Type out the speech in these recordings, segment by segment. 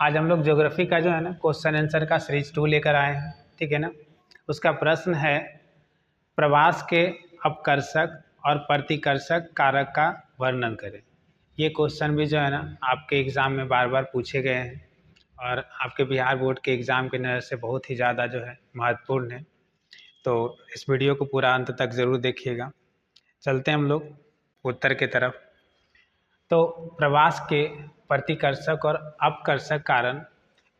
आज हम लोग ज्योग्राफी का जो है ना क्वेश्चन आंसर का सीरीज 2 लेकर आए हैं। ठीक है ना। उसका प्रश्न है प्रवास के अपकर्षक और प्रतिकर्षक कारक का वर्णन करें। ये क्वेश्चन भी जो है ना आपके एग्ज़ाम में बार बार पूछे गए हैं और आपके बिहार बोर्ड के एग्ज़ाम की नज़र से बहुत ही ज़्यादा जो है महत्वपूर्ण है। तो इस वीडियो को पूरा अंत तक ज़रूर देखिएगा। चलते हैं हम लोग उत्तर की तरफ। तो प्रवास के प्रतिकर्षक और अपकर्षक कारण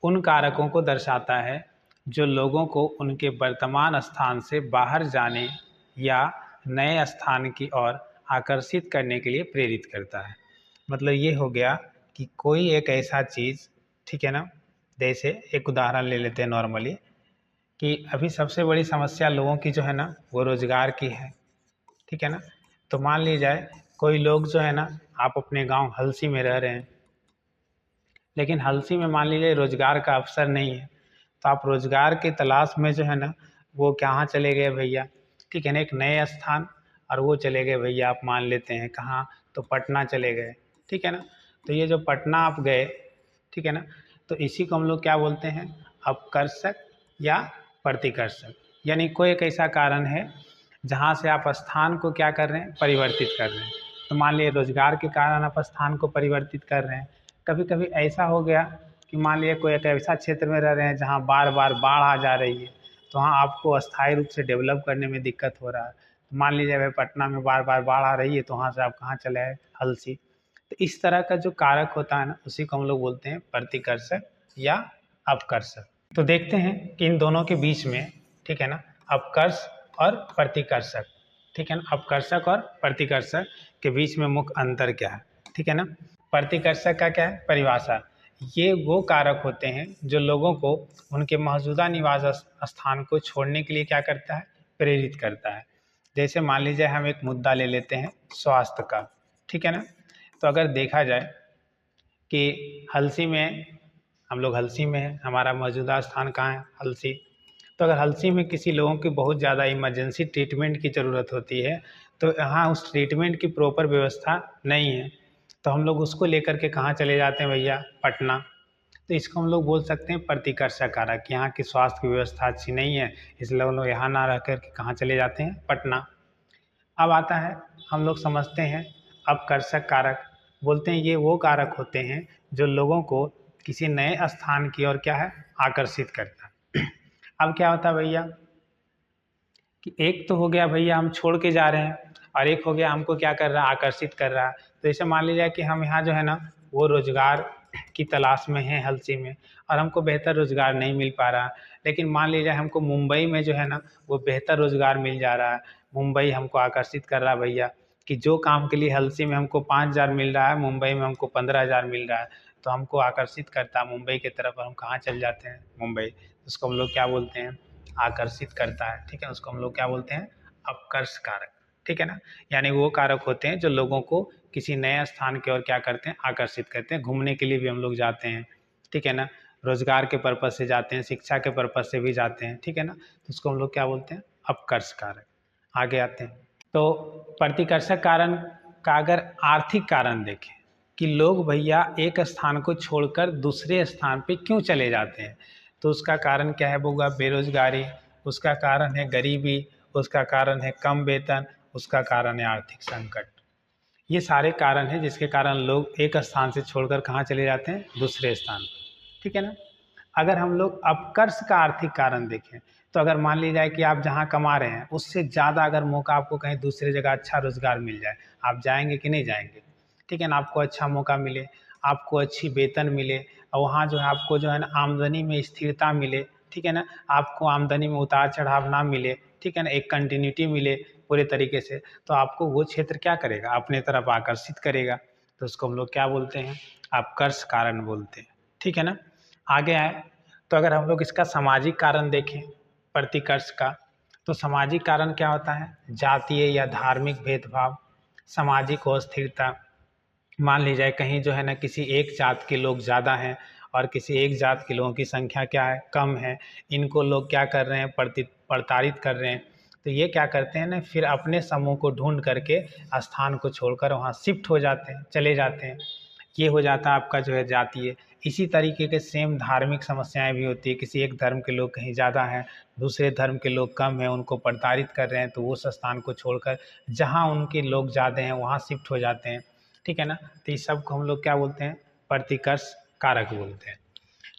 उन कारकों को दर्शाता है जो लोगों को उनके वर्तमान स्थान से बाहर जाने या नए स्थान की ओर आकर्षित करने के लिए प्रेरित करता है। मतलब ये हो गया कि कोई एक ऐसा चीज़, ठीक है ना, जैसे एक उदाहरण ले लेते हैं नॉर्मली कि अभी सबसे बड़ी समस्या लोगों की जो है ना वो रोज़गार की है। ठीक है ना। तो मान ली जाए कोई लोग जो है ना, आप अपने गांव हलसी में रह रहे हैं, लेकिन हलसी में मान लीजिए रोज़गार का अवसर नहीं है, तो आप रोज़गार की तलाश में जो है ना वो कहाँ चले गए भैया, ठीक है ना, एक नए स्थान, और वो चले गए भैया आप मान लेते हैं कहाँ, तो पटना चले गए। ठीक है ना। तो ये जो पटना आप गए, ठीक है ना, तो इसी को हम लोग क्या बोलते हैं, अपकर्षक या प्रतिकर्षक। यानी कोई एक ऐसा कारण है जहाँ से आप स्थान को क्या कर रहे हैं, परिवर्तित कर रहे हैं। तो मान लीजिए रोज़गार के कारण आप स्थान को परिवर्तित कर रहे हैं। कभी कभी ऐसा हो गया कि मान लीजिए कोई एक ऐसा क्षेत्र में रह रहे हैं जहाँ बार बार बाढ़ आ जा रही है, तो वहाँ आपको अस्थायी रूप से डेवलप करने में दिक्कत हो रहा है। तो मान लीजिए भाई पटना में बार बार बाढ़ आ रही है, तो वहाँ से आप कहाँ चले आए, हलसी। तो इस तरह का जो कारक होता है ना, उसी को हम लोग बोलते हैं प्रतिकर्षक या अपकर्षक। तो देखते हैं कि इन दोनों के बीच में, ठीक है ना, अपकर्ष और प्रतिकर्षक, ठीक है ना, अपकर्षक और प्रतिकर्षक के बीच में मुख्य अंतर क्या है। ठीक है ना। प्रतिकर्षक का क्या है परिभाषा, ये वो कारक होते हैं जो लोगों को उनके मौजूदा निवास स्थान को छोड़ने के लिए क्या करता है, प्रेरित करता है। जैसे मान लीजिए हम एक मुद्दा ले लेते हैं स्वास्थ्य का। ठीक है ना। तो अगर देखा जाए कि हलसी में, हम लोग हलसी में हैं, हमारा मौजूदा स्थान कहाँ है, हलसी। तो अगर हलसी में किसी लोगों की बहुत ज़्यादा इमरजेंसी ट्रीटमेंट की ज़रूरत होती है, तो यहाँ उस ट्रीटमेंट की प्रॉपर व्यवस्था नहीं है, तो हम लोग उसको लेकर के कहाँ चले जाते हैं भैया, पटना। तो इसको हम लोग बोल सकते हैं प्रतिकर्षक कारक। यहाँ की स्वास्थ्य की व्यवस्था अच्छी नहीं है, इसलिए हम लोग यहाँ ना रह कर के कहाँ चले जाते हैं, पटना। अब आता है, हम लोग समझते हैं अपकर्षक कारक। बोलते हैं ये वो कारक होते हैं जो लोगों को किसी नए स्थान की ओर क्या है, आकर्षित करता है। अब क्या होता है भैया कि एक तो हो गया भैया हम छोड़ के जा रहे हैं, और एक हो गया हमको क्या कर रहा है, आकर्षित कर रहा है। तो ऐसे मान लीजिए कि हम यहाँ जो है ना वो रोज़गार की तलाश में हैं हलसी में, और हमको बेहतर रोज़गार नहीं मिल पा रहा। लेकिन मान लीजिए हमको मुंबई में जो है ना वो बेहतर रोज़गार मिल जा रहा है। मुंबई हमको आकर्षित कर रहा है भैया कि जो काम के लिए हलसी में हमको 5,000 मिल रहा है, मुंबई में हमको 15,000 मिल रहा है। तो हमको आकर्षित करता है मुंबई की तरफ, और हम कहाँ चल जाते हैं, मुंबई। उसको हम लोग क्या बोलते हैं, आकर्षित करता है। ठीक है। उसको हम लोग क्या बोलते हैं, अपकर्ष कारक। ठीक है ना। यानी वो कारक होते हैं जो लोगों को किसी नए स्थान की ओर क्या करते हैं, आकर्षित करते हैं। घूमने के लिए भी हम लोग जाते हैं, ठीक है ना, रोजगार के पर्पज से जाते हैं, शिक्षा के पर्पज से भी जाते हैं। ठीक है ना। तो उसको हम लोग क्या बोलते हैं, अपकर्ष कारक। आगे आते हैं तो प्रतिकर्षक कारण का अगर आर्थिक कारण देखें कि लोग भैया एक स्थान को छोड़कर दूसरे स्थान पे क्यों चले जाते हैं, तो उसका कारण क्या है, होगा बेरोजगारी, उसका कारण है गरीबी, उसका कारण है कम वेतन, उसका कारण है आर्थिक संकट। ये सारे कारण हैं जिसके कारण लोग एक स्थान से छोड़कर कहाँ चले जाते हैं, दूसरे स्थान पर। ठीक है ना। अगर हम लोग अपकर्ष का आर्थिक कारण देखें, तो अगर मान ली जाए कि आप जहाँ कमा रहे हैं उससे ज़्यादा अगर मौका आपको कहीं दूसरी जगह अच्छा रोजगार मिल जाए, आप जाएंगे कि नहीं जाएंगे। ठीक है ना। आपको अच्छा मौका मिले, आपको अच्छी वेतन मिले, और वहाँ जो है आपको जो है ना आमदनी में स्थिरता मिले। ठीक है ना। आपको आमदनी में उतार चढ़ाव ना मिले, ठीक है ना, एक कंटिन्यूटी मिले पूरे तरीके से, तो आपको वो क्षेत्र क्या करेगा, अपने तरफ आकर्षित करेगा। तो उसको हम लोग क्या बोलते हैं, अपकर्ष कारण बोलते हैं। ठीक है ना। आगे आए तो अगर हम लोग इसका सामाजिक कारण देखें प्रतिकर्ष का, तो सामाजिक कारण क्या होता है, जातीय या धार्मिक भेदभाव, सामाजिक अस्थिरता। मान ली जाए कहीं जो है ना किसी एक जात के लोग ज़्यादा हैं और किसी एक जात के लोगों की संख्या क्या है, कम है। इनको लोग क्या कर रहे हैं, प्रताड़ित कर रहे हैं। तो ये क्या करते हैं ना, फिर अपने समूह को ढूंढ करके स्थान को छोड़कर वहाँ शिफ्ट हो जाते हैं, चले जाते हैं। ये हो जाता है आपका जो है जातीय। इसी तरीके के सेम धार्मिक समस्याएं भी होती है, किसी एक धर्म के लोग कहीं ज़्यादा हैं, दूसरे धर्म के लोग कम हैं, उनको प्रताड़ित कर रहे हैं, तो उस स्थान को छोड़कर जहाँ उनके लोग ज़्यादा हैं वहाँ शिफ्ट हो जाते हैं, ठीक है ना। तो इस सब को हम लोग क्या बोलते हैं, प्रतिकर्ष कारक बोलते हैं,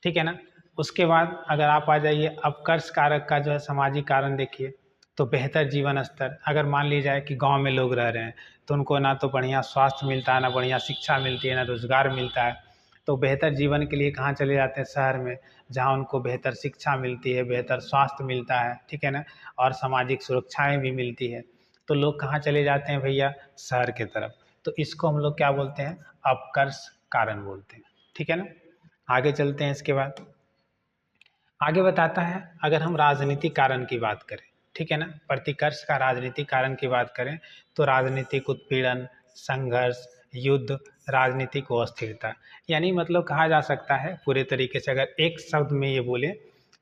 ठीक है ना। उसके बाद अगर आप आ जाइए अपकर्ष कारक का जो है सामाजिक कारण देखिए, तो बेहतर जीवन स्तर। अगर मान ली जाए कि गांव में लोग रह रहे हैं तो उनको ना तो बढ़िया स्वास्थ्य मिलता है, ना बढ़िया शिक्षा मिलती है, ना रोजगार मिलता है, तो बेहतर जीवन के लिए कहाँ चले जाते हैं, शहर में, जहाँ उनको बेहतर शिक्षा मिलती है, बेहतर स्वास्थ्य मिलता है, ठीक है ना, और सामाजिक सुरक्षाएं भी मिलती है। तो लोग कहाँ चले जाते हैं भैया, शहर के तरफ। तो इसको हम लोग क्या बोलते हैं, अपकर्ष कारण बोलते हैं, ठीक है ना। आगे चलते हैं। इसके बाद आगे बताता है, अगर हम राजनीतिक कारण की बात करें, ठीक है ना, प्रतिकर्ष का राजनीतिक कारण की बात करें तो राजनीतिक उत्पीड़न, संघर्ष, युद्ध, राजनीतिक अस्थिरता। यानी मतलब कहा जा सकता है पूरे तरीके से, अगर एक शब्द में ये बोले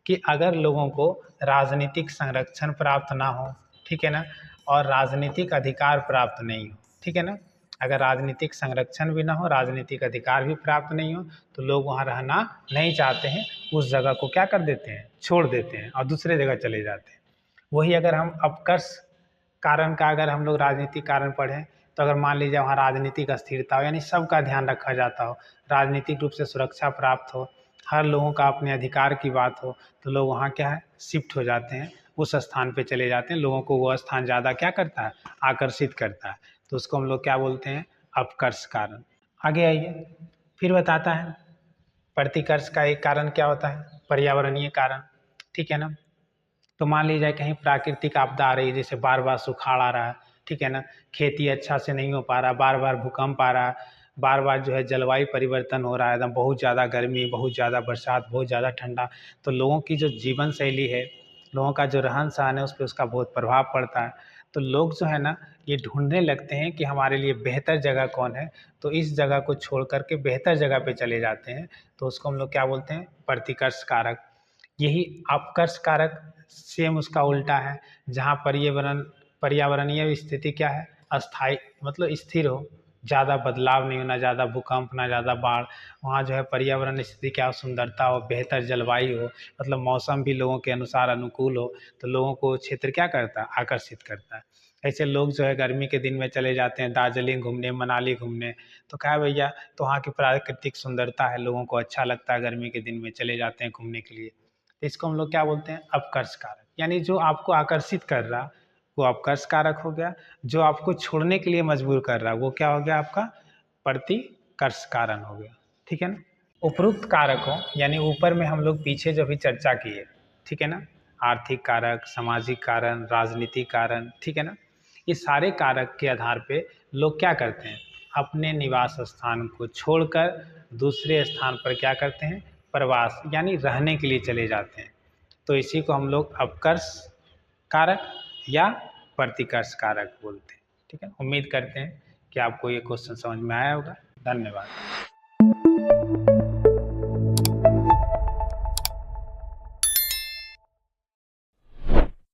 कि अगर लोगों को राजनीतिक संरक्षण प्राप्त ना हो, ठीक है ना, और राजनीतिक अधिकार प्राप्त नहीं हो, ठीक है ना, अगर राजनीतिक संरक्षण भी ना हो, राजनीतिक अधिकार भी प्राप्त नहीं हो, तो लोग वहाँ रहना नहीं चाहते हैं, उस जगह को क्या कर देते हैं, छोड़ देते हैं और दूसरे जगह चले जाते हैं। वही अगर हम अपकर्ष कारण का अगर हम लोग राजनीतिक कारण पढ़ें, तो अगर मान लीजिए वहाँ राजनीतिक अस्थिरता हो, यानी सबका ध्यान रखा जाता हो, राजनीतिक रूप से सुरक्षा प्राप्त हो, हर लोगों का अपने अधिकार की बात हो, तो लोग वहाँ क्या है, शिफ्ट हो जाते हैं, उस स्थान पे चले जाते हैं। लोगों को वो स्थान ज़्यादा क्या करता है, आकर्षित करता है। तो उसको हम लोग क्या बोलते हैं, अपकर्ष कारण। आगे आइए, फिर बताता है प्रतिकर्ष का एक कारण क्या होता है, पर्यावरणीय कारण, ठीक है ना। तो मान लीजिए कहीं प्राकृतिक आपदा आ रही है, जैसे बार बार सुखाड़ आ रहा है, ठीक है ना, खेती अच्छा से नहीं हो पा रहा, बार बार भूकंप आ रहा है, बार बार जो है जलवायु परिवर्तन हो रहा है, एकदम बहुत ज़्यादा गर्मी, बहुत ज़्यादा बरसात, बहुत ज़्यादा ठंडा। तो लोगों की जो जीवन शैली है, लोगों का जो रहन सहन है, उस पर उसका बहुत प्रभाव पड़ता है। तो लोग जो है ना, ये ढूंढने लगते हैं कि हमारे लिए बेहतर जगह कौन है, तो इस जगह को छोड़ करके बेहतर जगह पे चले जाते हैं। तो उसको हम लोग क्या बोलते हैं, प्रतिकर्ष कारक। यही अपकर्ष कारक सेम उसका उल्टा है, जहाँ पर्यावरणीय स्थिति क्या है, अस्थाई, मतलब स्थिर हो, ज़्यादा बदलाव नहीं हो, ना ज़्यादा भूकंप, ना ज़्यादा बाढ़। वहाँ जो है पर्यावरण स्थिति क्या हो, सुंदरता हो, बेहतर जलवायु हो, मतलब मौसम भी लोगों के अनुसार अनुकूल हो, तो लोगों को क्षेत्र क्या करता है, आकर्षित करता है। ऐसे लोग जो है गर्मी के दिन में चले जाते हैं दार्जिलिंग घूमने, मनाली घूमने, तो क्या है भैया, तो वहाँ की प्राकृतिक सुंदरता है, लोगों को अच्छा लगता है, गर्मी के दिन में चले जाते हैं घूमने के लिए। तो इसको हम लोग क्या बोलते हैं, अपकर्ष कारक। यानी जो आपको आकर्षित कर रहा वो अपकर्ष कारक हो गया, जो आपको छोड़ने के लिए मजबूर कर रहा वो क्या हो गया, आपका प्रतिकर्ष कारण हो गया, ठीक है ना। उपरोक्त कारकों, यानी ऊपर में हम लोग पीछे जो भी चर्चा किए, ठीक है ना, आर्थिक कारक, सामाजिक कारण, राजनीतिक कारण, ठीक है ना, ये सारे कारक के आधार पे लोग क्या करते हैं, अपने निवास स्थान को छोड़कर दूसरे स्थान पर क्या करते हैं, प्रवास, यानी रहने के लिए चले जाते हैं। तो इसी को हम लोग अपकर्ष कारक या प्रतिकर्ष कारक बोलते हैं, ठीक है। उम्मीद करते हैं कि आपको ये क्वेश्चन समझ में आया होगा। धन्यवाद।